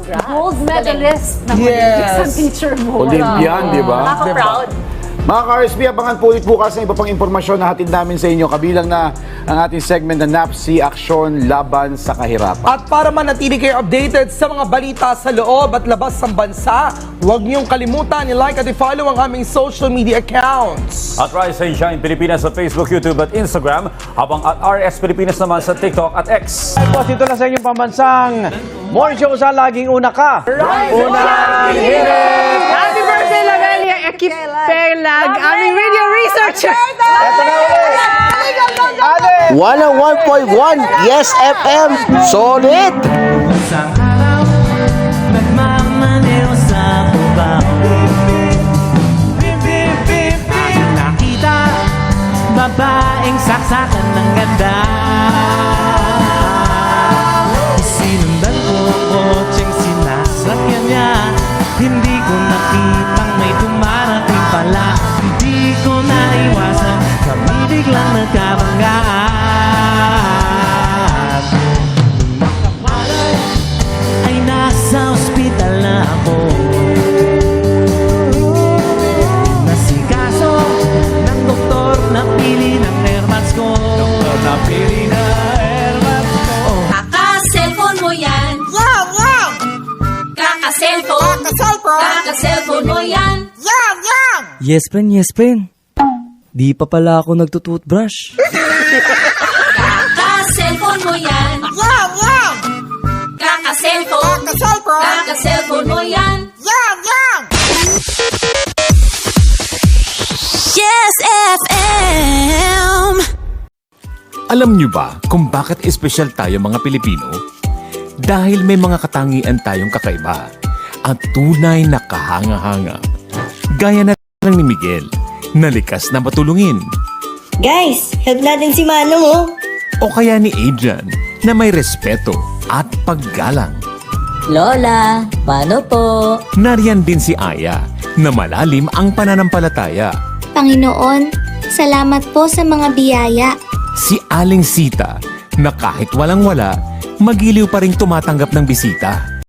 Gold medalist na Yes. isang teacher mo. Olympian, di ba? Nakaka-proud. Mga ka-RSP, abangan po ulit bukas ng iba pang impormasyon na hatid namin sa inyo. Kabilang na ang ating segment na NAPSI, Aksyon Laban sa Kahirapan. At para manatili kayo updated sa mga balita sa loob at labas ng bansa, huwag niyong kalimutan i-like at i-follow ang aming social media accounts. At Rise and Shine Pilipinas sa Facebook, YouTube at Instagram, habang at RS Pilipinas naman sa TikTok at X. Boss, dito na sa inyong pambansang morning show sa laging una ka. Unang hirit! Happy birthday, Lavelia Equipelag, aming radio researcher. Ito na ulit! Ale! 101.1 Yes FM Solid! Isang araw, nagmamaneho sa Cubao. Bip, bip, bip, bip. Nakita, babaeng saksakan ng ganda. Sinundan ko ang kotseng sinasakyan niya. Hindi ko nakitang may dumarating pala. Hindi ko naiwasan, kami biglang nagkabanggaan. Ay nasa ospital na ako. Nasikaso ng doktor, napili ng airmats ko. Doktor, napili na airmats ko. Kaka-cellphone mo yan. Yan, yan! Kaka-cellphone. Kaka-cellphone. Kaka-cellphone mo yan. Yan, yan! Yes, friend, yes, friend. Di pa pala ako nagtutoothbrush. Kaka-cellphone mo yan. Yan, yan! Kaka-cellphone. Kaka-cellphone. Kaka-cellphone mo yan. Yan, yan! Yes, FM. Alam niyo ba kung bakit espesyal tayo mga Pilipino? Dahil may mga katangian tayong kakaiba at tunay na kahanga-hanga. Gaya na lang ni Miguel, na likas na matulungin. Guys, help natin si Manong, oh. O kaya ni Adrian, na may respeto at paggalang. Lola, paano po? Nariyan din si Aya, na malalim ang pananampalataya. Panginoon, salamat po sa mga biyaya. Si Aling Sita, na kahit walang-wala, magiliw pa ring tumatanggap ng bisita.